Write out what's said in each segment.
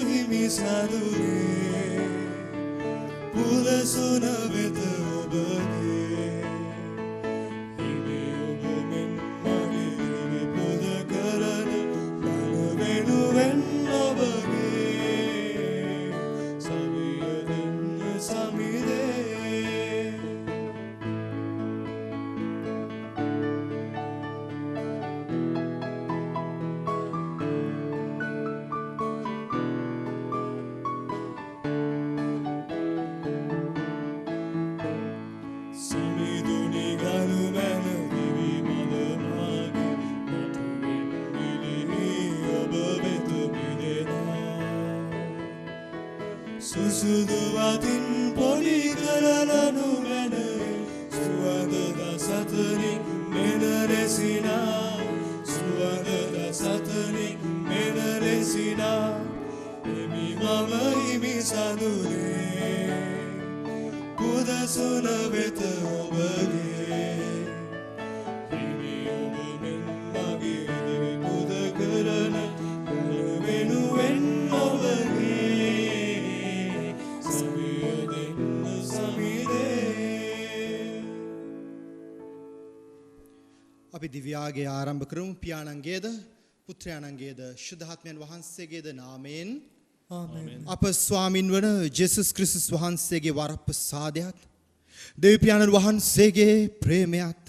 හිමි සාදුනේ පුදසුන වෙත ඔබගේ හිමි ඔබ මෙන් මගේ දිවි පුද කරන මන වෙනුවෙන් ඔබගේ සවිය දෙන්න සමිදේ සුදුවතින් පොඩි කරලනු මැන සුවඳද සතනින් මෙන ලෙසිනා සුවඳද සතනින් මෙන ලෙසිනා එමි මම හිමි සඳුනේ පුදසුන වෙත ඔබගේ හිමි ඔබ මෙන් මගේ දිවි පුද කරන වෙනුවෙන් ඔබගේ අපි දිව්‍යාගේ ආරම්භ කරමු පියාණන්ගේද පුත්‍රයාණන්ගේද ශුද්ධාත්මයන් වහන්සේගේද නාමයෙන් ආමේන්. අප ස්වාමින් වන ජේසුස් ක්‍රිස්තුස් වහන්සේගේ වරප්‍රසාදයත් දෙවියන් වහන්සේගේ ප්‍රේමයත්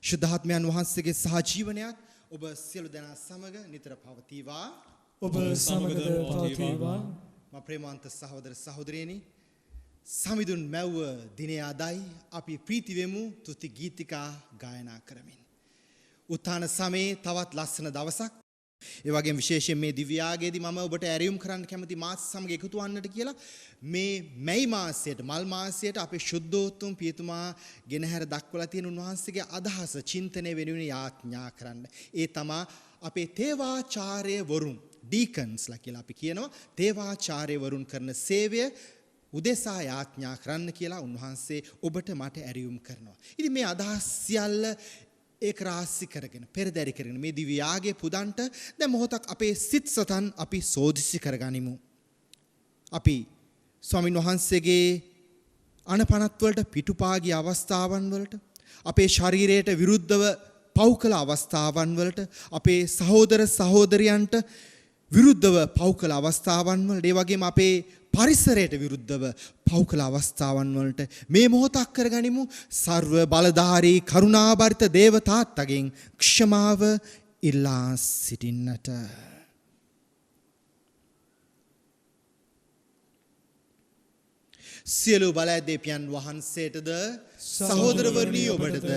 ශුද්ධාත්මයන් වහන්සේගේ සහජීවනයත් ඔබ සියලු දෙනා සමග නිතර පවතිවා. ඔබ සමගද පවතිවා. මා ප්‍රේමවන්ත සහෝදර සහෝදරියනි සමිඳුන් මැව්ව දිනේ අදයි අපි ප්‍රීති වෙමු තුති ගීතිකා ගායනා කරමින්. උත්ථාන සමයේ තවත් ලස්සන දවසක්. ඒ වගේම විශේෂයෙන් මේ දිව්‍යාගයේදී මම ඔබට ඇරයුම් කරන්න කැමති මාස සමග එකතු වන්නට කියලා මේ මැයි මාසයට මල් මාසයට අපේ ශුද්ධෝත්තම පියතුමා ගෙනහැර දක්වලා තියෙන උන්වහන්සේගේ අදහස චින්තනය වෙනුවෙන් යාඥා කරන්න. ඒ තමා අපේ තේවාචාර්ය වරුන් ඩීකන්ස්ලා කියලා අපි කියනවා. තේවාචාර්ය වරුන් කරන සේවය උදෙසා යාඥා කරන්න කියලා උන්වහන්සේ ඔබට මට ඇරයුම් කරනවා. ඉතින් මේ අදහස් සියල්ල ඒක රාශි කරගෙන පෙරදරි කරගෙන මේ දිව්‍යාගයේ පුදන්ට දැන් මොහොතක් අපේ සිත් සතන් අපි සෝදිසි කරගනිමු. අපි ස්වාමින් වහන්සේගේ අනපනත් වලට පිටුපාගිය අවස්ථාවන් වලට අපේ ශරීරයට විරුද්ධව පව් කළ අවස්ථාවන් වලට අපේ සහෝදර සහෝදරියන්ට විරුද්ධව පව් කළ අවස්ථාවන් වලට ඒ වගේම අපේ පරිසරයට විරුද්ධව පව් කළ අවස්ථාවන් වලට මේ මොහොතක් කරගනිමු. සර්ව බලධාරී කරුණාබරිත දේව තාත්තගෙන් ක්ෂමාව ඉල්ලා සිටින්නට. සියලු බලදේපියන් වහන්සේටද සහෝදරවරුනි ඔබටද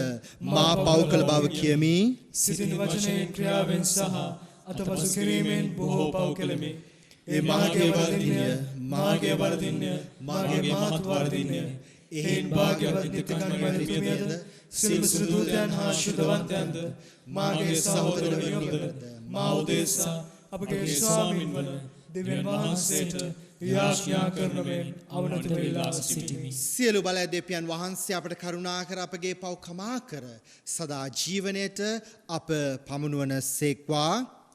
මා පව් කළ බව කියමි. සිතින් වචනයෙන් ක්‍රියාවෙන් සහ අතපසු කිරීමෙන් බොහෝ පව් කෙලෙමි. ඒ මාගේ වරදින්ය මාගේ මහත් වරදින්ය. එහෙන් භාග්‍යවත් නිත්‍ය කන්‍යාවරියද සිල් සුදුදයන් හා ශුද්ධවන්තයන්ද මාගේ සහෝදරවරුන්ද මා උදෙසා අපගේ ස්වාමින් වන දෙවියන් වහන්සේට යාඥා කරන මෙන් අවනත වෙලා සිටිමි. සියලු බලදේපියන් වහන්සේ අපට කරුණා කර අපගේ පව් කමා කර සදා ජීවනයේට අප පමුණුවන සේක්වා.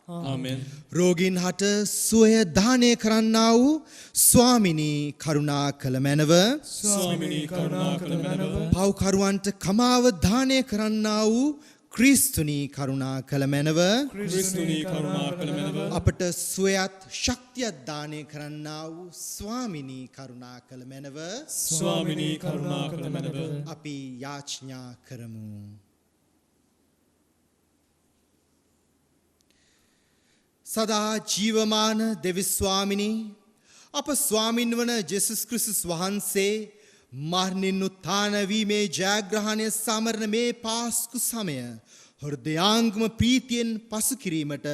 ආමෙන්. රෝගීන් හට සුවය දානය කරන්නා වූ ස්වාමිනී කරුණා කළ මැනව. ස්වාමිනී කරුණා කළ මැනව. පව්කරුවන්ට කමාව දානය කරන්නා වූ ක්‍රිස්තුනී කරුණා කළ මැනව. ක්‍රිස්තුනී කරුණා කළ මැනව. අපට සුවයත් ශක්තියත් දානය කරන්නා වූ ස්වාමිනී කරුණා කළ මැනව. ස්වාමිනී කරුණා කළ මැනව. අපි යාඥා කරමු. සදා ජීවමාන දෙවි ස්වාමිනී අප ස්වාමින් වන ජේසුස් ක්‍රිස්තුස් වහන්සේ මරණින් උත්ථාන වීමේ ජයග්‍රහණය සමරන මේ පාස්කු සමය හෘදයාංගම ප්‍රීතියෙන් පසු කිරීමට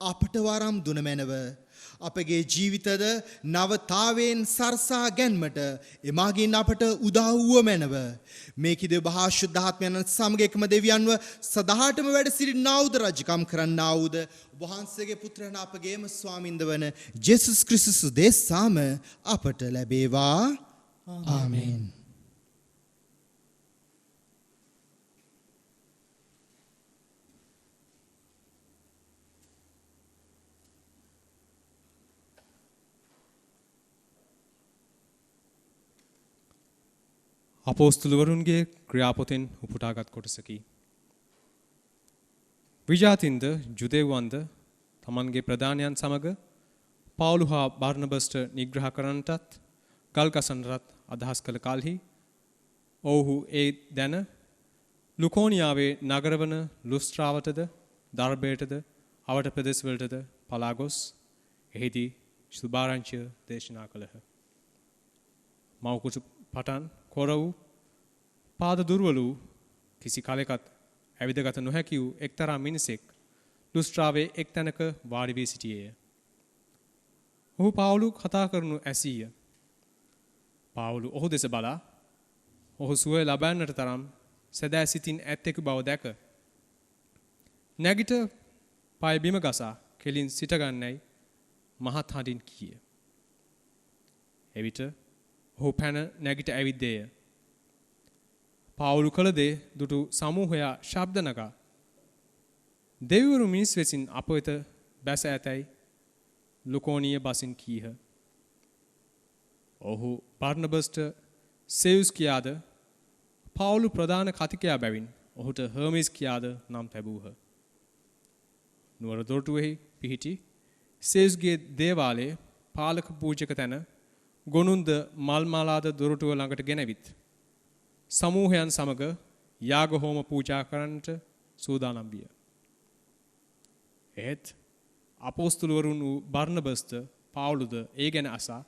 අපට වරම් දුන මැනව. අපගේ ජීවිතද නවතාවයෙන් සරසා ගැන්මට එමාගින් අපට උදා වූ මැනව. මේකිද බහා ශුද්ධාත්මයන් සමග එකම දෙවියන්ව සදාටම වැඩ සිටිනාවුද රජකම් කරන්නාවුද වහන්සේගේ පුත්‍රයන් අපගේම ස්වාමින්ද වන ජේසුස් ක්‍රිස්තුස් දේශාම අපට ලැබේවා. ආමේන්. අපෝස්තුලවරුන්ගේ ක්‍රියාපොතෙන් උපුටාගත් කොටසකි. විජාතින්ද ජුදෙව්වන්ද තමන්ගේ ප්‍රධානයන් සමග පවුලු හා බර්නබස්ට නිග්‍රහ කරන්නටත් ගල්ගසන්නටත් අදහස් කළ කල්හි ඔවුහු ඒ දැන ලුකෝනියාවේ නගරවන ලුස්ත්‍රාවටද දර්බයටද අවට ප්‍රදේශවලටද පලා ගොස් එහිදී සුභාරංචිය දේශනා කළහ. මව්කුසු පටන් කොර වූ පාද දුර්වල වූ කිසි කලෙකත් ඇවිදගත නොහැකි වූ එක්තරා මිනිසෙක් ලුස්ත්‍රාවේ එක් තැනක වාඩි වී සිටියේය. ඔහු පාවුලු කතා කරනු ඇසීය. පාවුලු ඔහු දෙස බලා ඔහු සුවය ලබන්නට තරම් සැදෑ සිතින් ඇත්තෙකු බව දැක නැගිට පය බිම ගසා කෙලින් සිටගන්නයි මහත් හඬින් කීය. එවිට ඔහු පැන නැගිට ඇවිද්දේය. පාවුලු කළ දේ දුටු සමූහයා ශබ්ද නගා දෙවිවරු මිනිස් වෙසින් අප වෙත බැස ඇතැයි ලුකෝනීය බසින් කීහ. ඔහු බර්නබස්ට සෙවුස් කියාද පාවුලු ප්‍රධාන කතිකයා බැවින් ඔහුට හර්මිස් කියාද නම් තැබූහ. නුවර දොරටුවෙහි පිහිටි සෙවුස්ගේ දේවාලයේ පාලක පූජක තැන ගොනුන්ද මල්මාලාද දොරටුව ළඟට ගෙනවිත් සමූහයන් සමග යාග හෝම පූජා කරන්නට සූදානම් විය. එහෙත් අපෝස්තුලවරුන් වූ බර්නබස්ද පාවුලුද ඒ ගැන අසා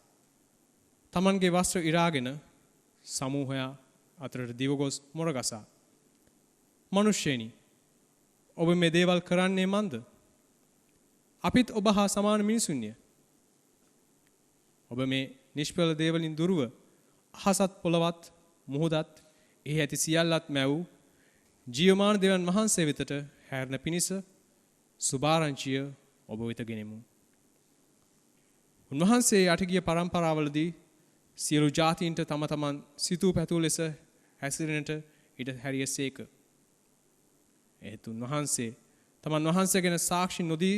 තමන්ගේ වස්ත්‍ර ඉරාගෙන සමූහයා අතරට දිවගොස් මොරගසා මනුෂ්‍යයනි ඔබ මේ දේවල් කරන්නේ මන්ද? අපිත් ඔබ හා සමාන මිනිසුන්ය. ඔබ මේ නිෂ්ඵල දේවලින් දුරව අහසත් පොළවත් මුහුදත් එහි ඇති සියල්ලත් මැව් ජීවමාන දෙවන් වහන්සේ වෙතට හැරෙන පිණිස සුභාරංචිය ඔබ වෙත ගෙනෙමු. උන්වහන්සේ යටගිය පරම්පරාවලදී සියලු ජාතීන්ට තම තමන් සිතූ පැතූ ලෙස හැසිරෙනට ඉඩ හැරියසේක. එහෙත් උන්වහන්සේ තමන් වහන්සේ ගැන සාක්ෂි නොදී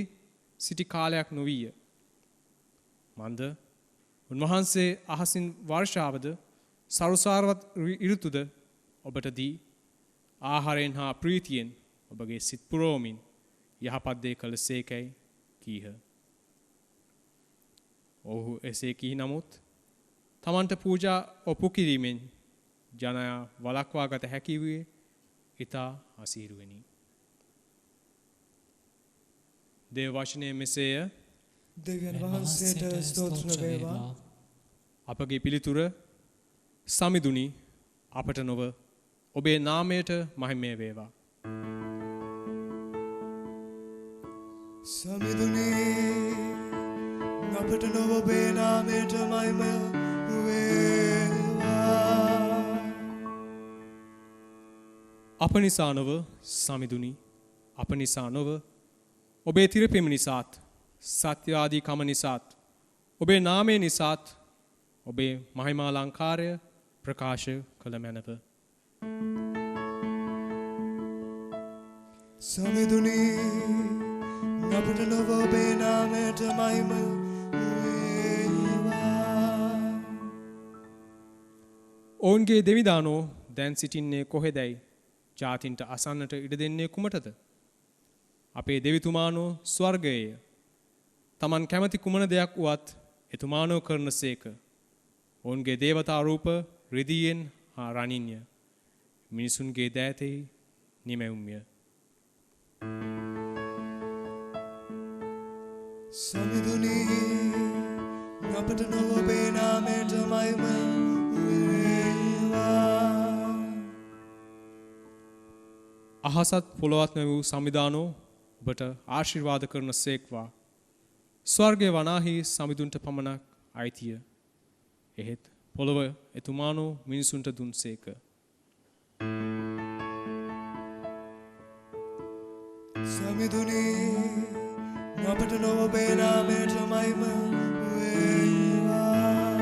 සිටි කාලයක් නොවීය. මන්ද උන්වහන්සේ අහසින් වර්ෂාවද සරුසාරවත් ඍතුද ඔබට දී ආහාරයෙන් හා ප්‍රීතියෙන් ඔබගේ සිත් පුරවමින් යහපත් දේ කළ සේකයි කීහ. ඔහු එසේ කී නමුත් තමන්ට පූජා ඔප්පු කිරීමෙන් ජනයා වළක්වා ගත හැකි වූයේ ඉතා අසීරුවෙනි. දේව වචනය මෙසේය. දෙවියන් වහන්සේට ස්තෝත්‍ර වේවා. අපගේ පිළිතුර සමිඳුනි අපට නොව ඔබේ නාමයට මහිමය වේවා. සමිඳුනි අපට නොව ඔබේ නාමයට මහිමය වේවා. අප නිසා නොව සමිඳුනි අප නිසා නොව ඔබේ තිරපෙම නිසාත් සත්‍යාදී කම නිසාත් ඔබේ නාමය නිසාත් ඔබේ මහිමාලංකාරය ප්‍රකාශ කළ මැනව. සමිඳුනි අපට නොව ඔබේ නාමයට මහිමය වේවා. ඔවුන්ගේ දෙවිදානෝ දැන් සිටින්නේ කොහෙදැයි ජාතින්ට අසන්නට ඉඩ දෙන්නේ කුමටද? අපේ දෙවිතුමානෝ ස්වර්ගයේය. තමන් කැමති කුමන දෙයක් වුවත් එතුමානෝ කරන සේක. ඔවුන්ගේ දේවතා රූප රිදීයෙන් හා රණින්ය. මිනිසුන්ගේ දෑතෙහි නිමැවුම්ය. සමිඳුනි අපට නොව ඔබේ නාමයට මහිමය වේවා. අහසත් පොළොවත්ම වූ සමිදානෝ ඔබට ආශිර්වාද කරන සේක්වා. ස්වර්ගය වනාහි සමිඳුන්ට පමණක් අයිතිය. එහෙත් පොළොව එතුමානෝ මිනිසුන්ට දුන් සේක. සමිඳුනි අපට නොව ඔබේ නාමයට මහිමය වේවා.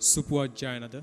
සුපුවත් ජයනද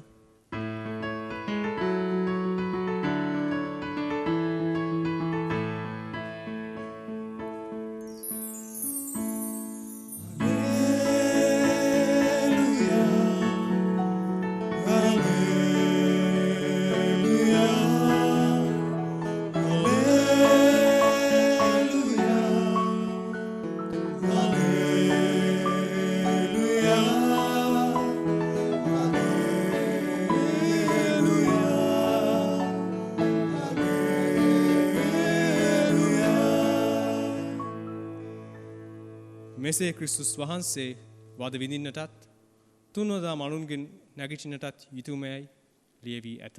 මෙසේ ක්‍රිස්තුස් වහන්සේ වද විඳින්නටත් තුන්වදා මනුන්ගෙන් නැගිටින්නටත් යුතුයමයි ලියවී ඇත.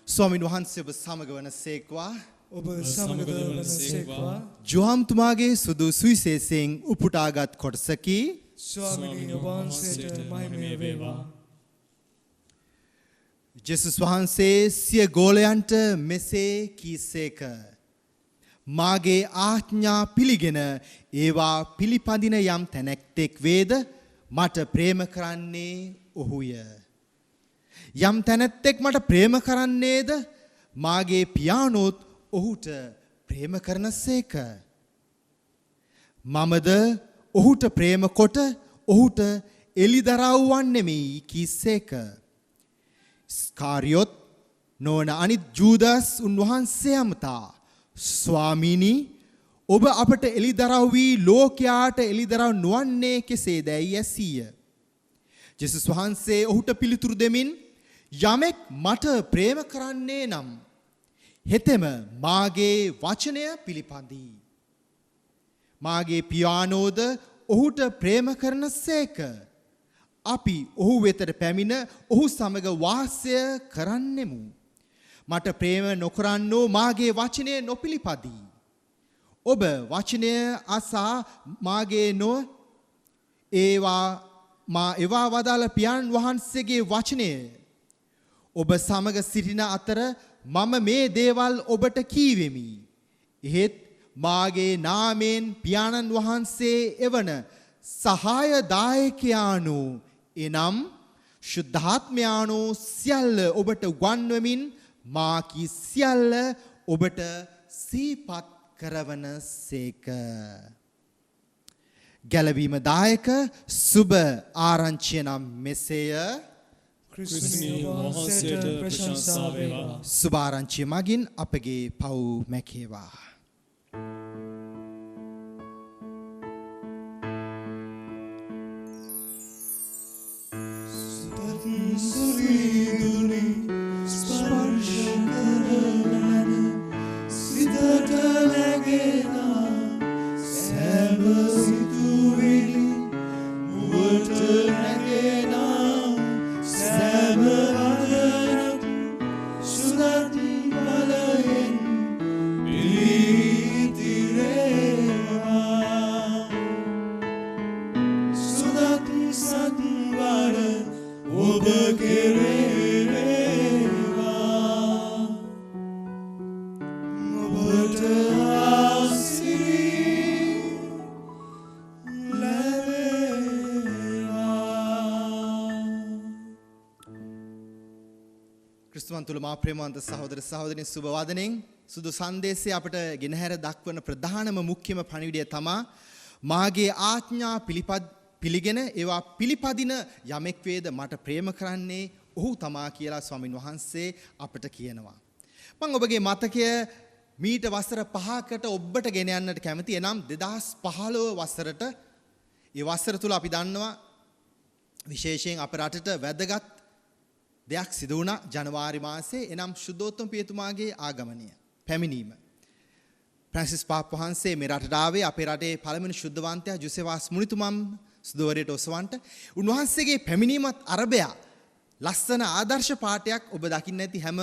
ස්වාමීන් වහන්සේ ඔබ සමග වන සේක්වා ඔබ සමග වන සේක්වා ජෝහම්තුමාගේ සුදු සුවිශේෂයෙන් උපුටාගත් කොටසකි ස්වාමීන් වහන්සේට මහිමය වේවා. ජේසුස් වහන්සේ සිය ගෝලයන්ට මෙසේ කීසේක. මාගේ ආඥා පිළිගෙන ඒවා පිළිපදින යම් තැනැක්තෙක් වේද මට ප්‍රේම කරන්නේ ඔහුය. යම් තැනැත්තෙක් මට ප්‍රේම කරන්නේද මාගේ පියාණෝත් ඔහුට ප්‍රේම කරනසේක. මමද ඔහුට ප්‍රේම කොට ඔහුට එළිදරව් වන්නෙමි කීසේක. ස්කාරියොත් නොවන අනිත් ජූදස් උන්වහන්සේ අමතා ස්වාමීනි ඔබ අපට එළිදරව් වී ලෝකයාට එළිදරව් නොවන්නේ කෙසේදැයි ඇසීය. ජේසුස් වහන්සේ ඔහුට පිළිතුරු දෙමින් යමෙක් මට ප්‍රේම කරන්නේ නම් හෙතෙම මාගේ වචනය පිළිපදී. මාගේ පියාණෝද ඔහුට ප්‍රේම කරනසේක. අපි ඔහු වෙතට පැමිණ ඔහු සමග වාසය කරන්නෙමු. මට ප්‍රේම නොකරන්නෝ මාගේ වචනය නොපිළිපදී. ඔබ වචනය අසා මාගේ නො ඒවා වදාළ පියාණන් වහන්සේගේ වචනය ඔබ සමග සිටින අතර මම මේ දේවල් ඔබට කීවෙමි. එහෙත් මාගේ නාමයෙන් පියාණන් වහන්සේ එවන සහායදායකයාණෝ එනම් ශුද්ධාත්මයාණෝ සියල්ල ඔබට උගන්වමින් මා කී සියල්ල ඔබට සිහිපත් කරවන සේක. ගැලවීම දායක සුබ ආරංචිය නම් මෙසේය. ක්‍රිස්තුනි වහන්සේට ප්‍රශංසා වේවා. සුබ ආරංචිය මගින් අපගේ පව් මැකේවා. තුල මා ප්‍රේමවන්ත සහෝදර සහෝදරියන් සුබ වදනෙන් සුදු සංදේශය අපට ගෙනහැර දක්වන ප්‍රධානම මුඛ්‍යම පණිවිඩය තමා මාගේ ආඥා පිළිගෙන ඒවා පිළිපදින යමෙක් වේද මට ප්‍රේම කරන්නේ ඔහු තමා කියලා ස්වාමින් වහන්සේ අපට කියනවා. මම ඔබගේ මතකය මීට වසර 5කට ඔබට ගෙන යන්නට කැමති. එනම් 2015 වසරට ඒ වසර තුල අපි දන්නවා විශේෂයෙන් අප රටට වැදගත් දෙයක් සිදු වුණා ජනවාරි මාසයේ. එනම් ශුද්ධෝත්තම පියතුමාගේ ආගමනය පැමිණීම. ෆ්‍රැන්සිස් පාප් වහන්සේ මේ රටට ආවේ අපේ රටේ පළවෙනි ශුද්ධවන්තයා ජොසෙෆාස් මුනිතුමන් සුදවරයට ඔසවන්ට. උන්වහන්සේගේ පැමිණීමත් අරබයා ලස්සන ආදර්ශ පාඨයක් ඔබ දකින්න ඇති හැම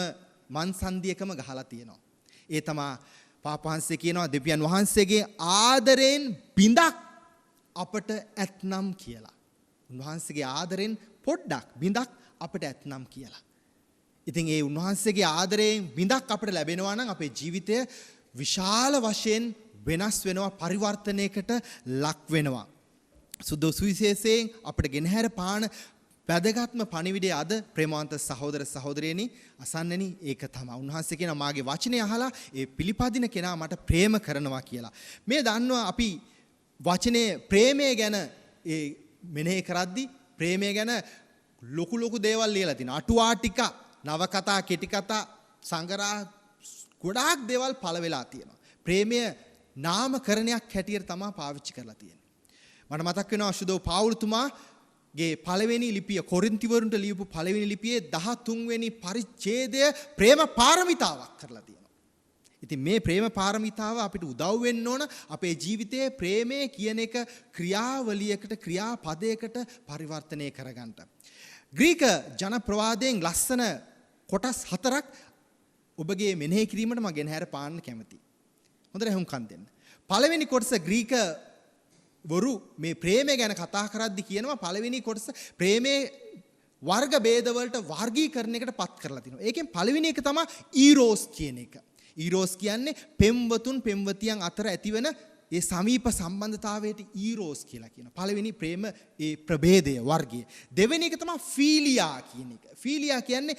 මන්සන්දියකම ගහලා තියෙනවා. ඒ තමා පාප් වහන්සේ කියනවා දෙවියන් වහන්සේගේ ආදරයෙන් බිඳක් අපට ඇත්නම් කියලා. උන්වහන්සේගේ ආදරෙන් පොඩ්ඩක් බිඳක් අපට ඇත්නම් කියලා. ඉතින් ඒ උන්වහන්සේගේ ආදරයෙන් බිඳක් අපට ලැබෙනවා නම් අපේ ජීවිතය විශාල වශයෙන් වෙනස් වෙනවා, පරිවර්තනයකට ලක් වෙනවා. සුදු සුවිශේෂයෙන් අපට ගෙනහැර පාන වැදගත්ම පණිවිඩය අද ප්‍රේමවන්ත සහෝදර සහෝදරියනි අසන්නනි ඒක තමයි. උන්වහන්සේ කියන මාගේ වචනේ අහලා ඒ පිළිපදින කෙනා මට ප්‍රේම කරනවා කියලා. මේ දන්නවා අපි වචනේ ප්‍රේමය ගැන ඒ මෙනෙහි කරද්දි ප්‍රේමය ගැන ලොකු දේවල් ලියලා තිනවා. අටුවා ටික, නවකතා, කෙටි කතා, සංගරා ගොඩාක් දේවල් පළ වෙලා තියෙනවා. ප්‍රේමය නාමකරණයක් හැටියට තමයි පාවිච්චි කරලා තියෙන්නේ. මට මතක් වෙනවා අශුද්ධ පෞල්තුමාගේ පළවෙනි ලිපිය කොරින්තිවරුන්ට ලියපු පළවෙනි ලිපියේ 13 වෙනි පරිච්ඡේදය ප්‍රේම පාරමිතාවක් කරලා තියෙනවා. ඉතින් මේ ප්‍රේම පාරමිතාව අපිට උදව් වෙන්න ඕන අපේ ජීවිතයේ ප්‍රේමය කියන එක ක්‍රියාවලියකට ක්‍රියාපදයකට පරිවර්තනය කරගන්න. ග්‍රීක ජන ප්‍රවාදයෙන් ලස්සන කොටස් 4ක් ඔබගේ මෙනෙහි කිරීමට මම ගෙනහැර පාන්න කැමතියි. හොඳට හුම්කන් දෙන්න. පළවෙනි කොටස ග්‍රීක වරු මේ ප්‍රේමය ගැන කතා කරද්දී කියනවා පළවෙනි කොටස ප්‍රේමයේ වර්ග ભેද වලට වර්ගීකරණයකට පත් කරලා තිනවා. ඒකෙන් පළවෙනි එක තමයි ඊරෝස් කියන එක. ඊරෝස් කියන්නේ පෙම්වතුන් පෙම්වතියන් අතර ඇතිවන ඒ සමීප සම්බන්ධතාවයට ඊරෝස් කියලා කියනවා. පළවෙනි ප්‍රේම ඒ ප්‍රභේදය වර්ගය. දෙවෙනි එක තමයි ෆීලියා කියන එක. ෆීලියා කියන්නේ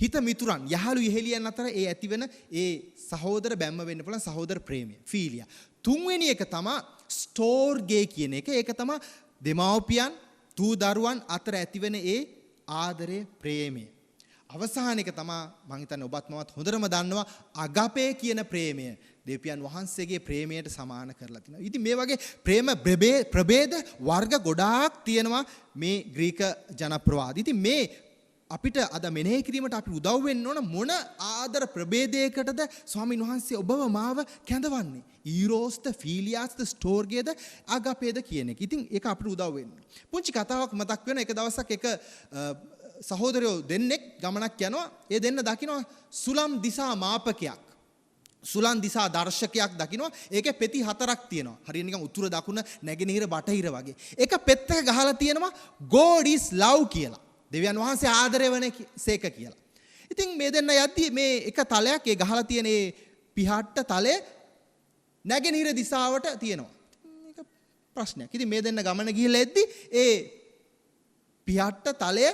හිත මිතුරන් යහළු ඉහෙලියන් අතර ඒ ඇතිවන ඒ සහෝදර බැම්ම වෙන්න පුළුවන් සහෝදර ප්‍රේමය ෆීලියා. තුන්වෙනි එක තමයි ස්ටෝර්ගේ කියන එක. ඒක තමයි දෙමව්පියන් දූ දරුවන් අතර ඇතිවන ඒ ආදරය ප්‍රේමය. අවසාන එක තමයි මම හිතන්නේ ඔබත් මමත් හොඳටම දන්නවා අගපේ කියන ප්‍රේමය. දෙවියන් වහන්සේගේ ප්‍රේමයට සමාන කරලා තිනවා. ඉතින් මේ වගේ ප්‍රේම ප්‍රභේද වර්ග ගොඩාක් තියෙනවා මේ ග්‍රීක ජනප්‍රවාද. ඉතින් මේ අපිට අද මෙනෙහි කිරීමට අපි උදව් වෙන්න ඕන මොන ආදර ප්‍රභේදයකටද ස්වාමීන් වහන්සේ ඔබව මාව කැඳවන්නේ. ඊරෝස්ද ෆීලියාස්ද ස්ටෝර්ගේද අගපේද කියන එක. ඉතින් ඒක අපිට උදව් වෙන්න. පුංචි කතාවක් මතක් වෙන එක දවසක් එක සහෝදරයෝ දෙන්නෙක් ගමනක් යනවා. ඒ දෙන්න දකිනවා සුලම් දිසා මාපකයක්. සුලම් දිසා දර්ශකයක් දකිනවා. ඒකේ පෙති 4ක් තියෙනවා. හරිය නිකන් උතුර දකුණ නැගෙනහිර බටහිර වගේ. ඒක පෙත්තක ගහලා තියෙනවා God is love කියලා. දෙවියන් වහන්සේ ආදරය වන සේක කියලා. ඉතින් මේ දෙන්න යද්දී මේ එක තලයක් ඒ ගහලා තියෙන ඒ පිහට්ට තලය නැගෙනහිර දිශාවට තියෙනවා. මේක ප්‍රශ්නයක්. ඉතින් මේ දෙන්න ගමන ගිහිල්ලා එද්දී ඒ පිහට්ට තලය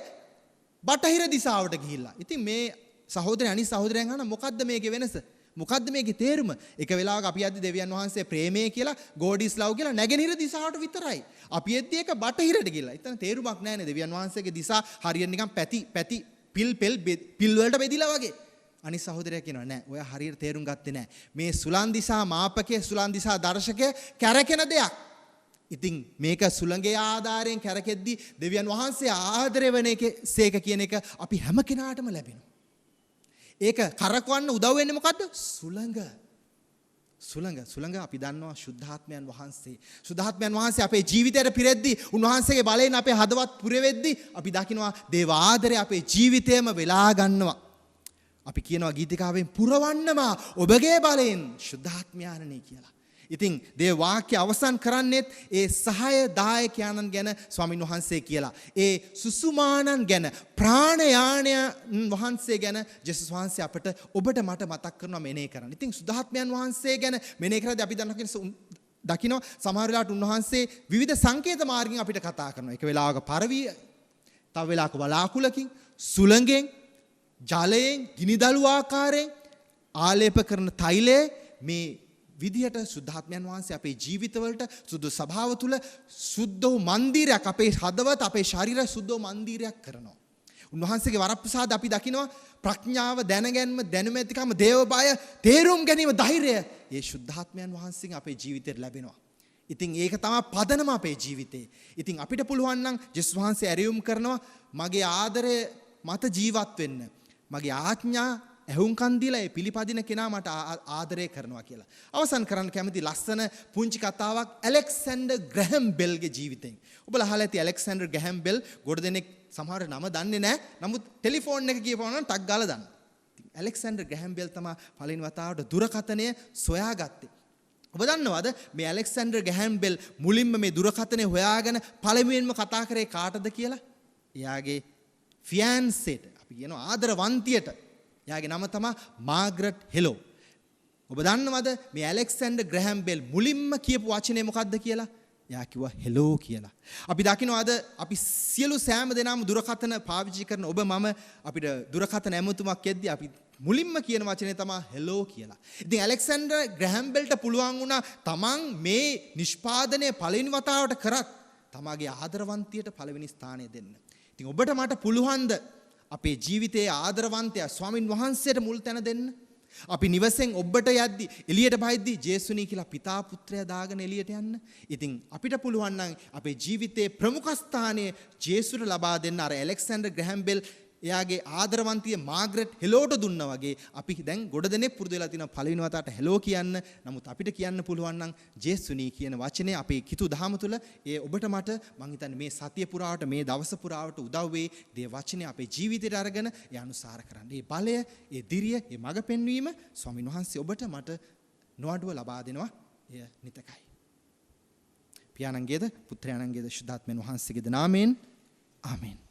බටහිර දිශාවට ගිහිල්ලා. ඉතින් මේ සහෝදරයන් අනිත් සහෝදරයන් අහන මොකද්ද මේකේ වෙනස? මොකද්ද මේකේ තේරුම? එක වෙලාවක අපි යද්දී දෙවියන් වහන්සේ ප්‍රේමය කියලා God is love කියලා නැගෙනහිර දිශාවට විතරයි. අපි එද්දී ඒක බටහිරට ගිහලා. එතන තේරුමක් නැහැ නේ. දෙවියන් වහන්සේගේ දිශා හරියට නිකන් පැති පිල් වලට බෙදිලා වගේ. අනිත් සහෝදරයා කියනවා නෑ. ඔයා හරියට තේරුම් ගත්තේ නෑ. මේ සුලන් දිශා මාපකයේ සුලන් දිශා දර්ශකයේ කැරකෙන දෙයක්. ඉතින් මේක සුළඟේ ආධාරයෙන් කැරකෙද්දී දෙවියන් වහන්සේ ආදරය වෙන එක සේක කියන එක අපි හැම කෙනාටම ලැබෙනවා. ඒක කරකවන්න උදව් වෙන්නේ මොකද්ද? සුළඟ අපි දන්නවා ශුද්ධාත්මයන් වහන්සේ. ශුද්ධාත්මයන් වහන්සේ අපේ ජීවිතයට පිරෙද්දී උන්වහන්සේගේ බලයෙන් අපේ හදවත් පුරවෙද්දී අපි දකිනවා දේව ආදරය අපේ ජීවිතේම වෙලා ගන්නවා. අපි කියනවා ගීතිකාවෙන් පුරවන්නමා ඔබගේ බලයෙන් ශුද්ධාත්මයාණනි කියලා. ඉතින් දේව වාක්‍ය අවසන් කරන්නේත් ඒ සහාය දායකයන්න් ගැන ස්වාමින් වහන්සේ කියලා. ඒ සුසුමානන් ගැන ප්‍රාණයාණයන් වහන්සේ ගැන ජේසුස් වහන්සේ අපට ඔබට මට මතක් කරනවා මෙනෙහි කරන්න. ඉතින් සුද්ධාත්මයන් වහන්සේ ගැන මෙනෙහි කරද්දී අපි දකිනවා සමහර වෙලාවට උන්වහන්සේ විවිධ සංකේත මාර්ගයෙන් අපිට කතා කරනවා. එක වෙලාවක පරවිය, තව වෙලාවක වලාකුලකින්, සුළඟෙන්, ජලයෙන්, ගිනිදළු ආකාරයෙන් ආලේප කරන තෛලයේ මේ විදිහට සුද්ධාත්මයන් වහන්සේ අපේ ජීවිතවලට සුදු ස්වභාව තුළ සුද්ධ වූ මන්දිරයක් අපේ හදවත අපේ ශරීරය සුද්ධ වූ මන්දිරයක් කරනවා. උන්වහන්සේගේ වරප්‍රසාද අපි දකිනවා ප්‍රඥාව දැනගැන්ම දැනුම ඇතිකම දේව බය තේරුම් ගැනීම ධෛර්යය ඒ සුද්ධාත්මයන් වහන්සේගෙන් අපේ ජීවිතයට ලැබෙනවා. ඉතින් ඒක තමයි පදනම අපේ ජීවිතේ. ඉතින් අපිට පුළුවන් නම් ජේසුස් වහන්සේ ඇරයුම් කරනවා මගේ ආදරය මත ජීවත් වෙන්න. මගේ ආඥා ඇහුම්කන් දීලා ඒ පිළිපදින කෙනා මට ආදරය කරනවා කියලා. අවසන් කරන්න කැමති ලස්සන පුංචි කතාවක් ඇලෙක්සැන්ඩර් ග්‍රැහම් බෙල්ගේ ජීවිතයෙන්. ඔබලා අහලා ඇති ඇලෙක්සැන්ඩර් ග්‍රැහම් බෙල් ගොඩ දෙනෙක් සමහර නම දන්නේ නැහැ. නමුත් ටෙලිෆෝන් එක කියපුවම නම් ටක් ගාලා දාන්න. ඉතින් ඇලෙක්සැන්ඩර් ග්‍රැහම් බෙල් තමයි පළවෙනි වතාවට දුරකථනය සොයාගත්තේ. ඔබ දන්නවද මේ ඇලෙක්සැන්ඩර් ග්‍රැහම් බෙල් මුලින්ම මේ දුරකථනය හොයාගෙන පළමුවෙන්ම කතා කරේ කාටද කියලා? එයාගේ ෆියන්සේට. අපි කියනවා ආදරවන්තියට. එයාගේ නම තමයි මාග්‍රට් හෙලෝ. ඔබ දන්නවද මේ ඇලෙක්සැන්ඩර් ග්‍රැහම් බෙල් මුලින්ම කියපු වචනේ මොකක්ද කියලා? එයා කිව්වා හෙලෝ කියලා. අපි දකින්නවාද අපි සියලු සෑම දෙනාම දුරකථන පාවිච්චි කරන ඔබ මම අපිට දුරකථන ඇමතුමක් යද්දී අපි මුලින්ම කියන වචනේ තමයි හෙලෝ කියලා. ඉතින් ඇලෙක්සැන්ඩර් ග්‍රැහම් බෙල්ට පුළුවන් වුණා තමන් මේ නිෂ්පාදනය පළවෙනි වතාවට කරත් තමාගේ ආදරවන්තියට පළවෙනි ස්ථානය දෙන්න. ඉතින් ඔබට මට පුළුවන්ද අපේ ජීවිතයේ ආදරවන්තයා ස්වාමින් වහන්සේට මුල් තැන දෙන්න? අපි නිවසෙන් ඔබට යද්දි එළියට බහිද්දි ජේසුනි කියලා පිතා පුත්‍රයා දාගෙන එළියට යන්න. ඉතින් අපිට පුළුවන් නම් අපේ ජීවිතයේ ප්‍රමුඛ ස්ථානය ජේසුට ලබා දෙන්න. අර ඇලෙක්සැන්ඩර් ග්‍රැහම් බෙල් එයාගේ ආදරවන්තිය මාග්‍රට් හෙලෝට දුන්නා වගේ අපි දැන් ගොඩ දෙනෙක් පුරුදු වෙලා තිනවා පළවෙනි වතාවට හෙලෝ කියන්න. නමුත් අපිට කියන්න පුළුවන් නම් ජේසුනි කියන වචනේ අපේ කිතු දහම තුල ඒ ඔබට මට මං හිතන්නේ මේ සතිය පුරාවට මේ දවස පුරාවට උදව් වෙයි. දේ වචනේ අපේ ජීවිතයට අරගෙන ඒ අනුසාර කරන්න. මේ බලය, ඒ දිරිය, ඒ මඟ පෙන්වීම ස්වාමින් වහන්සේ ඔබට මට නොඅඩුව ලබා දෙනවා. එය නිතකයි. පියාණන්ගේද පුත්‍රයාණන්ගේද ශුද්ධාත්මයන් වහන්සේගේද නාමයෙන් ආමේන්.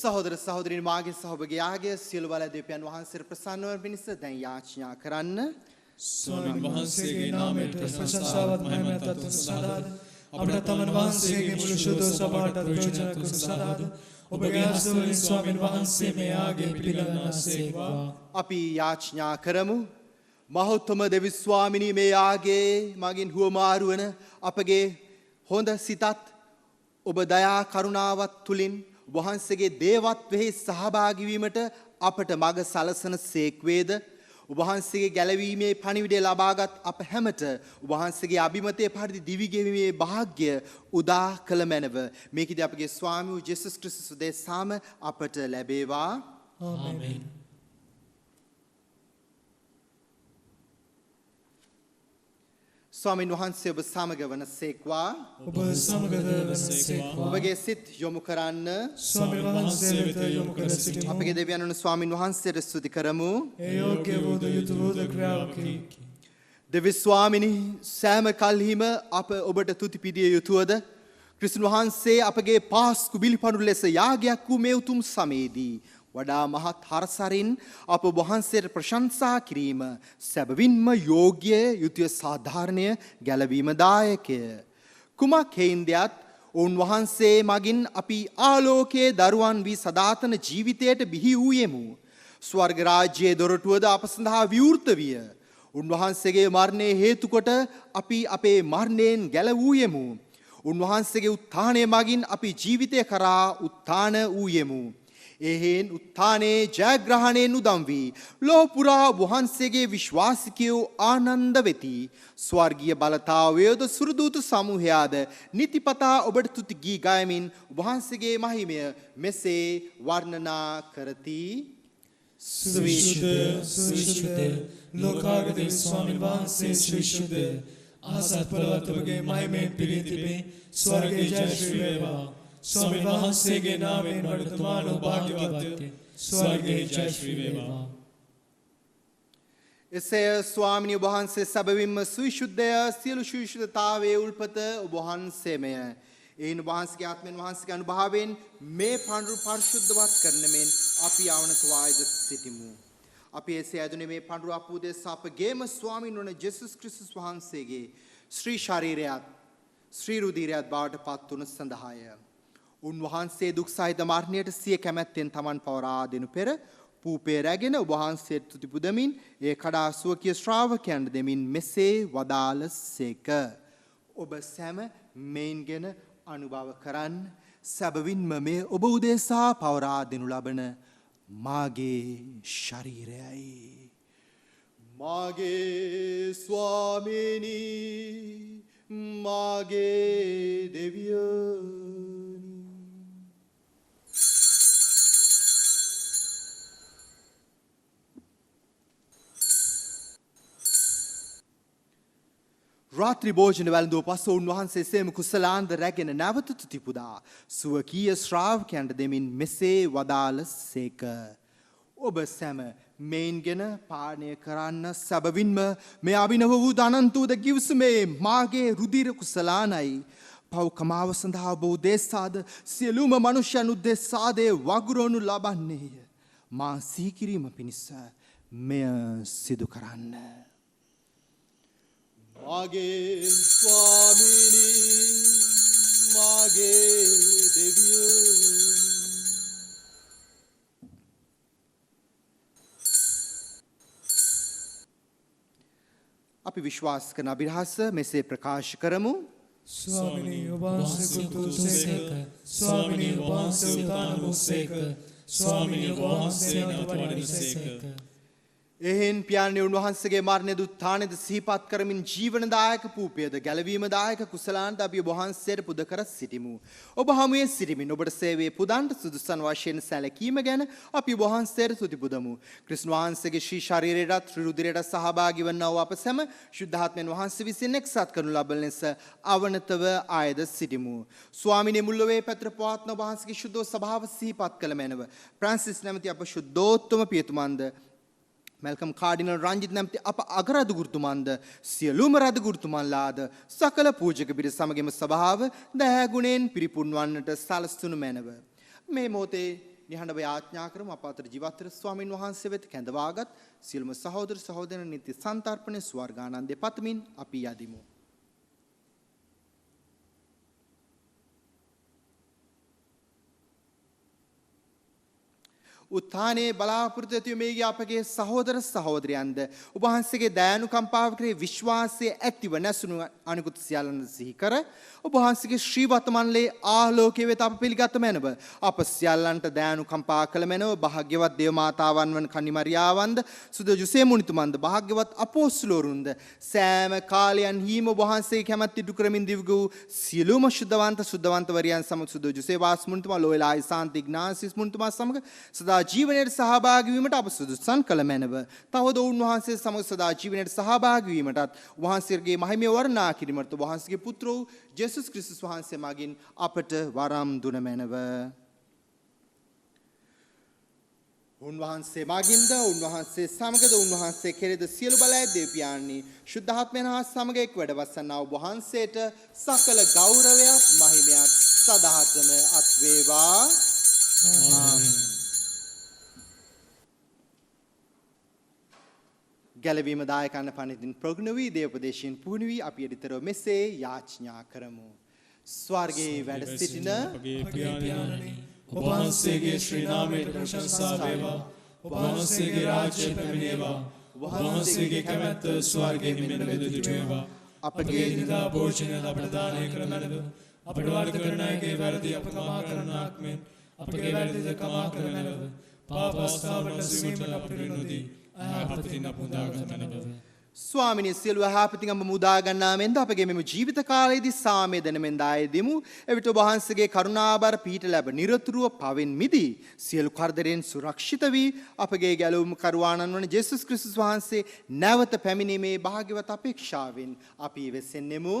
සහෝදර සහෝදරියනි මාගේ සහෝදරගේ යාගය සියලු බල දෙවියන් වහන්සේට ප්‍රසන්න වන පිණිස දැන් යාචනා කරන්න. ස්වාමීන් වහන්සේගේ නාමයට ප්‍රශංසාවත් මහිමත් අතුන් සදාද අපට තමන් වහන්සේගේ මුළු ශුද්ධ සභාවට ප්‍රයෝජන කුස සදාද ඔබගේ හස්තවලින් ස්වාමීන් වහන්සේ මේ යාගය පිළිගන්නාසේක්වා. අපි යාචනා කරමු. මහෞත්තම දෙවි ස්වාමිනී මේ යාගයේ මගින් හුවමාරු වන අපගේ හොඳ සිතත් ඔබ දයා කරුණාවත් තුලින් වහන්සේගේ දේවත්වෙහි සහභාගී වීමට අපට මඟ සලසන සේක්වේද. වහන්සේගේ ගැලවීමේ පණිවිඩය ලබාගත් අප හැමට වහන්සේගේ අභිමතයේ පරිදි දිවි ගෙවීමේ වාග්ය උදා කළ මැනව. මේකදී අපගේ ස්වාමී වූ ජේසුස් ක්‍රිස්තුස් උදෙසාම අපට ලැබේවා. ආමේන්. ස්වාමීන් වහන්සේ ඔබ සමග වනසේක්වා. ඔබ සමග වනසේක්වා. ඔබගේ සිත් යොමු කරන්න. ස්වාමීන් වහන්සේ වෙත යොමු කර සිටිමු. අපගේ දෙවියන් ස්වාමීන් වහන්සේට ස්තුති කරමු. ඒ යෝග්‍ය වූ යුතු වූ ක්‍රියාවකි. දෙවි ස්වාමිනී සෑම කල්හිම අප ඔබට තුති පිදිය යුතුවද? ක්‍රිස්තුන් වහන්සේ අපගේ පාස්කු බිලිපණු ලෙස යාගයක් වූ මේ උතුම් සමයේදී වඩා මහත් හරසරින් අප වහන්සේට ප්‍රශංසා කිරීම සැබවින්ම යෝග්‍ය යුතුය සාධාරණය ගැලවීම දායකය. කුමක් හේන්දයත් උන්වහන්සේ මගින් අපි ආලෝකයේ දරුවන් වී සදාතන ජීවිතයට බිහි වූයෙමු. ස්වර්ග රාජ්‍යයේ දොරටුවද අප සඳහා විවෘත විය. උන්වහන්සේගේ මරණය හේතු කොට අපි අපේ මරණයෙන් ගැලවූයෙමු. උන්වහන්සේගේ උත්ථානය මගින් අපි ජීවිතය කරා උත්ථාන වූයෙමු. එහෙන් උත්ථානයේ ජයග්‍රහණයෙන් උදම් වී ලෝ පුරා වහන්සේගේ විශ්වාසිකයෝ ආනන්ද වෙති. ස්වර්ගීය බලතාවයෝද සුරදූත සමූහයාද නිතිපතා ඔබට තුති ගී ගයමින් වහන්සේගේ මහිමය මෙසේ වර්ණනා කරති. සුවිශුද්ධ ලෝකාගත ස්වාමීන් වහන්සේ සුවිශුද්ධ ආසත් පළවත් ඔබගේ මහිමයෙන් පිරී තිබේ. ස්වර්ගයේ ජය ශ්‍රී වේවා. ස්වාමීන් වහන්සේගේ නාමයෙන් වර්තමාන භාග්‍යවත්ය. ස්වර්ගයේ ජය ශ්‍රී වේවා. එසේ ස්වාමිනී වහන්සේ සැබවින්ම සුවිශුද්ධය. සියලු සුවිශුද්ධතාවයේ උල්පත ඔබ වහන්සේමය. ඒන් වහන්සේගේ ආත්මෙන් වහන්සේගේ අනුභවයෙන් මේ පඬුරු පරිශුද්ධවත් කරන මෙන් අපි ආවනත වායද සිටිමු. අපි එසේ ඇදුනේ මේ පඬුරු අපූදේ අපගේම ස්වාමීන් වන ජේසුස් ක්‍රිස්තුස් වහන්සේගේ ශ්‍රී ශරීරයත් ශ්‍රී රුධිරයත් බවට පත් වුණ සඳහාය. උන්වහන්සේ දුක් සහිත මරණයට සිය කැමැත්තෙන් තමන් පවරා දෙනු පෙර පූපේ රැගෙන ඔබ වහන්සේට තුති පුදමින් ඒ කඩා සුවකීය ශ්‍රාවකයන්ට දෙමින් මෙසේ වදාළසේක. ඔබ සැම මෙයින්ගෙන අනුභව කරන්න. සැබවින්ම මේ ඔබ උදෙසා පවරා දෙනු ලබන මාගේ ශරීරයයි. මාගේ ස්වාමීනි මාගේ දෙවියනි. රාත්‍රී භෝජන වැළඳුව පසු උන්වහන්සේ සේම කුසලාන්ද රැගෙන නැවත තුති පුදා සුවකීය ශ්‍රාවකයන්ට දෙමින් මෙසේ වදාළසේක. ඔබ සැම මෙයින්ගෙන පානය කරන්න. සැබවින්ම මේ අභිනව වූ අනන්තූද කිව්සුමේ මාගේ රුධිර කුසලානයි. පව් කමාව සඳහා ඔබ උදෙසාද සියලුම මනුෂ්‍යයන් උදෙසාද වගුරවනු ලබන්නේය. මා සිහිකිරීම පිණිස මෙය සිදු කරන්න. මාගේ ස්වාමීනි මාගේ දෙවියනි. අපි විශ්වාස කරන අභිරහස මෙසේ ප්‍රකාශ කරමු. ස්වාමිනී ඔබ වහන්සේ කුතුසේක. ස්වාමිනී ඔබ වහන්සේ උදාන වූසේක. ස්වාමිනී ඔබ වහන්සේ නවතවඩිසේක. එහෙන් පියාණන් උන්වහන්සේගේ මරණය දුත්ථානයද සිහිපත් කරමින් ජීවනදායක පූපයද ගැලවීමදායක කුසලාන්ත අපි ඔබ වහන්සේට පුද කර සිටිමු. ඔබ හමුවේ සිටිමින් ඔබට සේවයේ පුදන්ට සුදුසන් වශයෙන් සැලකීම ගැන අපි ඔබ වහන්සේට ස්තුති පුදමු. ක්‍රිස්තුස් වහන්සේගේ ශ්‍රී ශරීරයටත් ශ්‍රී රුධිරයටත් සහභාගී වන්නා වූ අප සැම ශුද්ධාත්මයන් වහන්සේ විසින් එක්සත් කරනු ලබන ලෙස අවනතව ආයද සිටිමු. ස්වාමිනේ මුල්ලොවේ පැතර පවත්න ඔබ වහන්සේගේ ශුද්ධ ස්වභාව සිහිපත් කළ මැනව. ප්‍රැන්සිස් නැමැති අප ශුද්ධෝත්තම පියතුමන්ද මැල්කම් කාඩිනල් රංජිත් නැමැති අප අගරදු ගුරුතුමන්ද සියලුම රදු ගුරුතුමන්ලාද සකල පූජක පිරිස සමගම සභාව දයාගුණයෙන් පිරිපුන් වන්නට සලස්වනු මැනව. මේ මොහොතේ නිහඬව යාඥා කරමු අප අතර ජීවත් වන ස්වාමින් වහන්සේ වෙත කැඳවාගත් සියලුම සහෝදර සහෝදරයන් නිත්‍ය සන්තර්පණය ස්වර්ගානන්දේ පතමින් අපි යදිමු. උත්ථානයේ බලාපොරොත්තු ඇති මේගේ අපගේ සහෝදර සහෝදරයන්ද ඔබ වහන්සේගේ දයානුකම්පාව කෙරෙහි විශ්වාසය ඇතිව නැසුණු අනිකුත් සියල්ලන් සිහි කර ඔබ වහන්සේගේ ශ්‍රී වර්තමානයේ ආලෝකයේ වෙත අප පිළිගත් මැනව අප සියල්ලන්ට දයානුකම්පා කළ මැනව භාග්‍යවත් දේව මාතාවන් වන කන්නිමරියාවන්ද සුද ජුසේ මුනිතුමන්ද භාග්‍යවත් අපොස්තලවරුන්ද සෑම කාලයන්හිම ඔබ වහන්සේගේ කැමැත්ත ඉටු කරමින් දිව්ගු සියලුම සුද්ධවන්ත වරියන් සමග සුද ජුසේ වාස් මුනිතුමා ලෝයලා ඉසාන්ති ඉග්නාසිස් මුනිතුමා සමග සදා ජීවනයේ සහභාගී වීමට අප සුදුසුසන් කළ මැනව. තවද උන්වහන්සේ සමග සදා ජීවනයේ සහභාගී වීමටත් වහන්සේගේ මහිමය වර්ණනා කිරීමට වහන්සේගේ පුත්‍ර වූ ජේසුස් ක්‍රිස්තුස් වහන්සේ මගින් අපට වරම් දුන මැනව. උන්වහන්සේ මගින්ද උන්වහන්සේ සමගද උන්වහන්සේ කෙරෙහිද සියලු බලය දෙව් පියාණනි ශුද්ධාත්මයන් හා සමග එක් වැඩ වසන්නා වූ වහන්සේට සකල ගෞරවයත් මහිමයත් සදාතම අත් වේවා. ආමේන්. ගැලවීම දායකන්න පණිතින් ප්‍රගුණ වී දේවපදේශයෙන් පුහුණු වී අපි එදිතරව මෙසේ යාඥා කරමු. ස්වර්ගයේ වැඩ සිටින අපගේ පියාණනි ඔබ වහන්සේගේ ශ්‍රී නාමයට ප්‍රශංසා වේවා. ඔබ වහන්සේගේ රාජ්‍ය පැමිණේවා. ඔබ වහන්සේගේ කැමැත්ත ස්වර්ගයේ මෙන්ම වෙදුට වේවා. අපගේ දිනදා භෝජනය අපට දානය කර මැනව. අපට වරද කරන අයගේ වැරදි අප කමා කරනාක් මෙන් අපගේ වැරදිද කමා කර මැනව. පාපස්ථාවට සිමට අපට නොදී ආපතින් අපුදාගත මැනව. ස්වාමිනී සියලු යහපතින් අප මුදා ගන්නා මෙන්ද අපගේ මෙම ජීවිත කාලයේදී සාමය දෙන මෙන් දායෙදිමු. එවිට ඔබ වහන්සේගේ කරුණාබර පීඨ ලැබ නිරතුරුව පවෙන් මිදී සියලු කරදරෙන් සුරක්ෂිත වී අපගේ ගැලවුම් කරුවාණන් වන ජේසුස් ක්‍රිස්තුස් වහන්සේ නැවත පැමිණීමේ භාග්‍යවත් අපේක්ෂාවෙන් අපි වෙසෙන්නෙමු.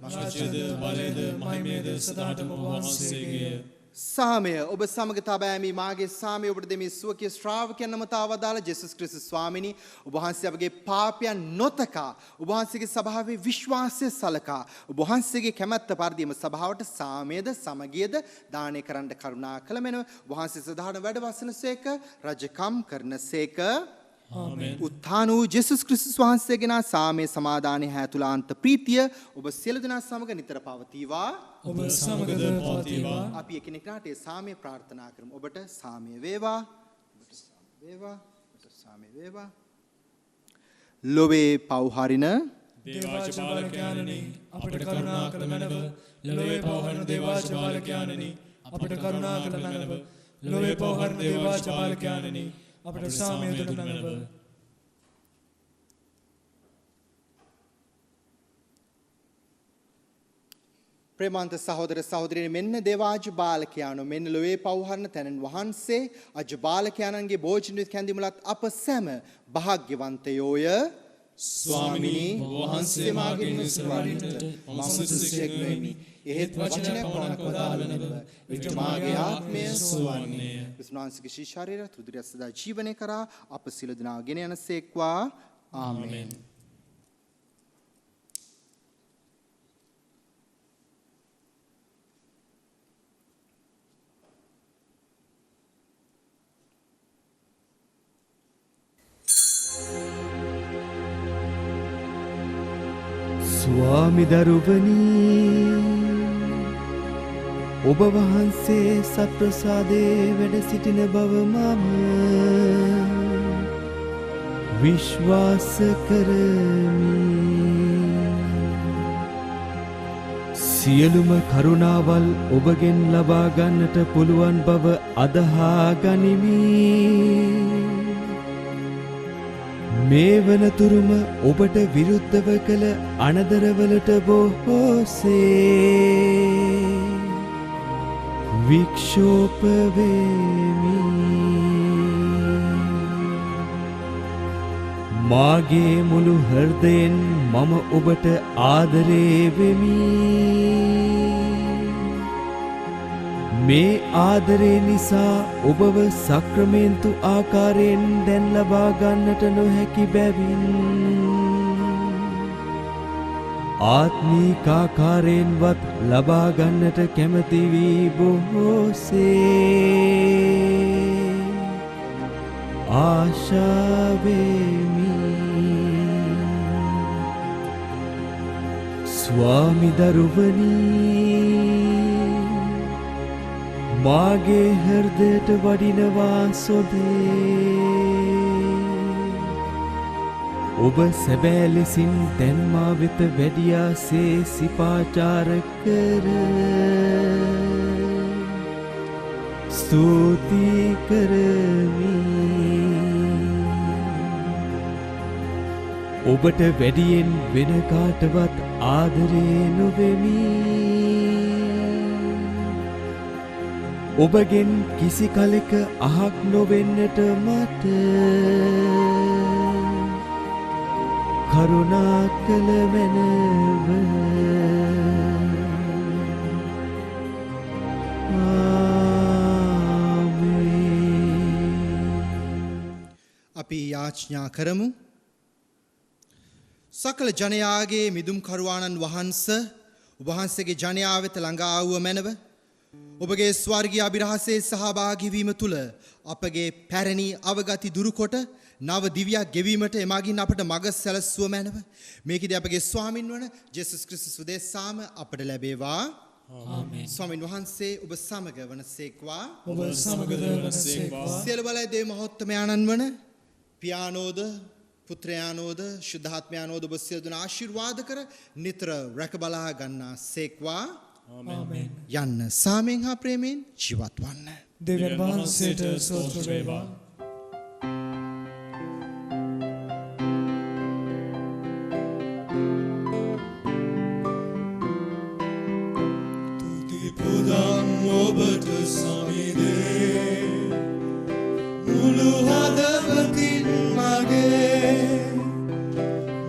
රාජ්‍යද බලයද මහිමයද සදාටම ඔබ වහන්සේගේ සාමය ඔබ සමග තබෑමි මාගේ සාමය ඔබට දෙමි සුවකීය ශ්‍රාවකයන් නමතාව වදාළ ජේසුස් ක්‍රිස්තුස් ස්වාමිනී ඔබ වහන්සේ අපගේ පාපයන් නොතකා ඔබ වහන්සේගේ සභාවේ විශ්වාසය සලකා ඔබ වහන්සේගේ කැමැත්ත පරිදිම සභාවට සාමයද සමගියද දානය කරන්න කරුණා කළ මෙනව ඔබ වහන්සේ සදාන වැඩ වසනසේක රජකම් කරනසේක ආමෙන්. උත්ථාන වූ ජේසුස් ක්‍රිස්තුස් වහන්සේගේ සාමයේ සමාදානයේ හැතුලාන්ත ප්‍රීතිය ඔබ සියලු දෙනා සමග නිතර පවතිවා. ඔබ සමගද පවතිවා. අපි එකිනෙකාට ඒ සාමය ප්‍රාර්ථනා කරමු. ඔබට සාමය වේවා. ඔබට සාමය වේවා. ඔබට සාමය වේවා. ලොවේ පව් හරින දේවාජ බාලකයාණනි අපට කරුණා කළ මැනව. ලොවේ පව් හරින දේවාජ බාලකයාණනි අපට කරුණා කළ මැනව. ලොවේ පව් හරින දේවාජ බාලකයාණනි අපට සාමය දෙන මැනව. ප්‍රේමාන්ත සහෝදර සහෝදරියනි මෙන්න දේවාජ බාලකයාණෝ මෙන්න ලොවේ පව් හරින තැනන් වහන්සේ අජ බාලකයාණන්ගේ භෝජන කැඳිමුලත් අප සැම භාග්‍යවන්තයෝය. ස්වාමිනී වහන්සේ මාගේ නිසරණිට මම සුදුසුෙක් වෙමි. එහෙත් වචනයක් පමණක් වදාළනව විට මාගේ ආත්මය සුවන්නේය. විශ්වාසික ශරීර තුදුරිය සදා ජීවනය කරා අප සියලු දෙනා ගෙන යනසේක්වා. ආමෙන්. ස්වාමි දරුවනි ඔබ වහන්සේ සත්ප්‍රසාදේ වැඩ සිටින බව මම විශ්වාස කරමි. සියලුම කරුණාවල් ඔබගෙන් ලබා ගන්නට පුළුවන් බව අදහා ගනිමි. මේ වනතුරුම ඔබට විරුද්ධව කළ අනදරවලට බොහෝසේ වික්ෂෝප වෙමි. මාගේ මුළු හෘදයෙන් මම ඔබට ආදරේ වෙමි. මේ ආදරේ නිසා ඔබව සක්‍රමේන්තු ආකාරයෙන් දැන් ලබා ගන්නට නොහැකි බැවින් ආත්මීක ආකාරයෙන්වත් ලබා ගන්නට කැමති වී බොහෝසේ ආශා වෙමි. ස්වාමි දරුවනි මාගේ හෘදයට වඩිනවා සොදේ. ඔබ සැබෑ ලෙසින් දැන් මා වෙත වැඩියාසේ සිපාචාර කර ස්තුති කරමි. ඔබට වැඩියෙන් වෙන කාටවත් ආදරේ නොවෙමි. ඔබගෙන් කිසි කලෙක අහක් නොවෙන්නට මට කරුණා කළ මැනව. අපි යාඥා කරමු. සකල ජනයාගේ මිදුම් කරුවාණන් වහන්ස ඔබ වහන්සේගේ ජනයා වෙත ළඟා වූ මැනව. ඔබගේ ස්වර්ගීය අභිරහසේ සහභාගී වීම තුල අපගේ පැරණි අවගති දුරුකොට නව දිව්‍යයක් ගෙවීමට එමගින් අපට මඟ සැලසුව මැනව. මේකදී අපගේ ස්වාමින් වන ජේසුස් ක්‍රිස්තුස් උදෙසාම අපට ලැබේවා. ආමෙන්. ස්වාමින් වහන්සේ ඔබ සමග වනසේක්වා. ඔබ සමගද වනසේක්වා. සියලු බලය දේ මහෝත්තමයාණන් වන පියානෝද පුත්‍රයානෝද ශුද්ධාත්මයානෝද ඔබ සියලු දෙනා ආශිර්වාද කර නිතර රැක බලා ගන්නා සේක්වා. ආමෙන්. යන්න සාමයෙන් හා ප්‍රේමයෙන් ජීවත් වන්න. දෙවියන් වහන්සේට ස්තෝත්‍ර වේවා. තුති පුදන් ඔබට සමිදේ මුළු හදවතින්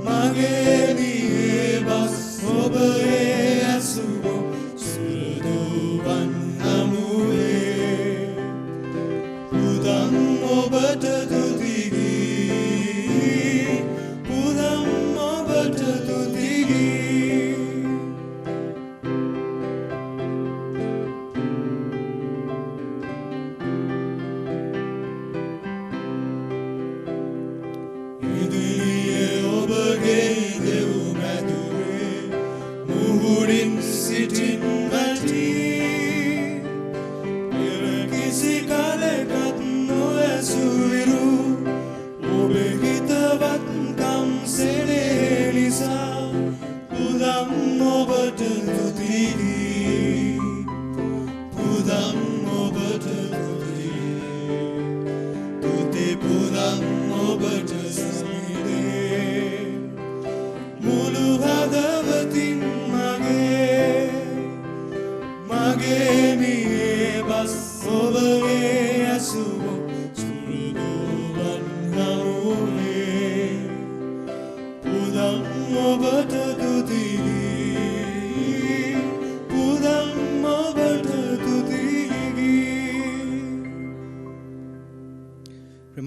මගේ දියේ බස් ඔබ ඇසුවෝ සුදුවන් නමුවේ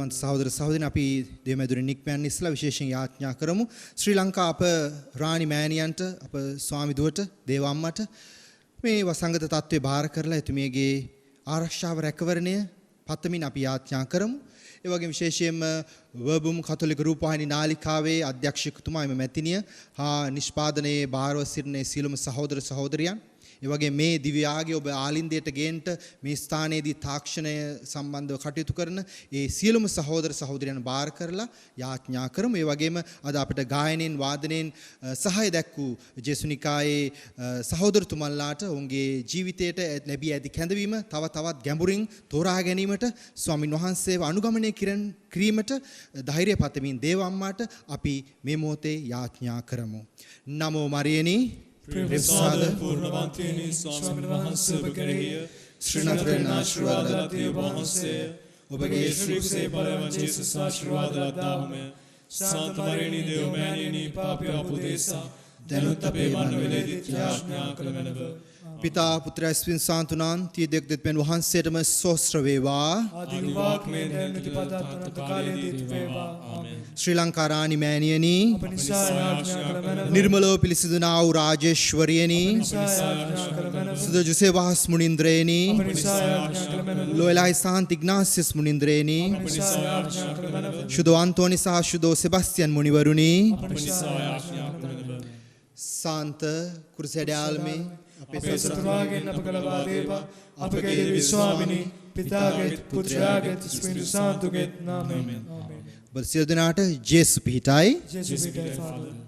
ගුණවන්ත සහෝදර සහෝදරියන් අපි දෙමෙදුරින් නික්මයන් ඉස්සලා විශේෂයෙන් යාඥා කරමු. ශ්‍රී ලංකා අප රාණි මෑණියන්ට අප ස්වාමි දුවට දේව අම්මට මේ වසංගත තත්ත්වේ බාර කරලා එතුමියගේ ආරක්ෂාව රැකවරණය පතමින් අපි යාඥා කරමු. ඒ වගේම විශේෂයෙන්ම වර්බුම් කතෝලික රූපවාහිනී නාලිකාවේ අධ්‍යක්ෂකතුමා එම මැතිණිය හා නිෂ්පාදනයේ බාරව සිටින සියලුම සහෝදර සහෝදරියන් ඒ වගේ මේ දිව්‍යාගය ඔබ ආලින්දයට ගේන්න මේ ස්ථානයේදී තාක්ෂණය සම්බන්ධව කටයුතු කරන ඒ සියලුම සහෝදර සහෝදරියන් බාර කරලා යාඥා කරමු. ඒ වගේම අද අපිට ගායනෙන් වාදනයෙන් සහාය දැක්වූ ජේසුනිකායේ සහෝදරතුමන්ලාට ඔවුන්ගේ ජීවිතයට ලැබී ඇති කැඳවීම තව තවත් ගැඹුරින් තෝරා ගැනීමට ස්වාමින් වහන්සේව අනුගමනය කිරීමට ධෛර්ය පතමින් දේව අම්මාට අපි මේ මොහොතේ යාඥා කරමු. නමෝ මරියනි ප්‍රේමසාද පූර්ණවන්තයනි ස්වාමීන් වහන්සේ ඔබ කෙරෙහි ශ්‍රීනතරණ ආශිර්වාද දේව වහන්සේ ඔබගේ ශ්‍රීසේ බලවත් ජේසුස් ආශිර්වාද ලද්දාහුම සාන්ත මරියනි දේව මෑණියනි පාපී අපුදේසා දැනුත් අපේ මරණ වේලේදී යාඥා කළ මැනව. පිතා පුත්‍ර ස්වින් සාන්තුනාන් තිය දෙක් දෙත්මෙන් වහන්සේටම සෝස්ත්‍ර වේවා. ආදි වාක්මේ දැනුති පදත් කාලයේදී වේවා. ආමෙන්. ශ්‍රී ලංකා රාණි මෑණියනි අප නිසා යාඥා කළ මැනව. නිර්මලව පිළිසිදුනා වූ රාජේශ්වරියනි යාඥා කළ මැනව. සුද ජොසේවහස් මුනින්ද්‍රේනි අප නිසා යාඥා කළ මැනව. ලෝයලයි සාන්ත ඉග්නාසියස් මුනින්ද්‍රේනි අප නිසා යාඥා කළ මැනව. ශුදෝ අන්තෝනි සහ ශුදෝ සෙබස්තියන් මුනිවරුනි අප නිසා යාඥා කළ මැනව. සාන්ත කුරුසැඩයාල්මේ අපේ සතුවාගෙන් අප කළ වාදේවා අපගේ දෙවි ස්වාමිනී පිතාගේත් පුත්‍රයාගේත් ස්පිරිතු සාන්තුගේත් නාමයෙන්. ආමෙන්. බල සියලු දෙනාට ජේසු පිහිටයි. ජේසුස් පිටයි ෆාදර්.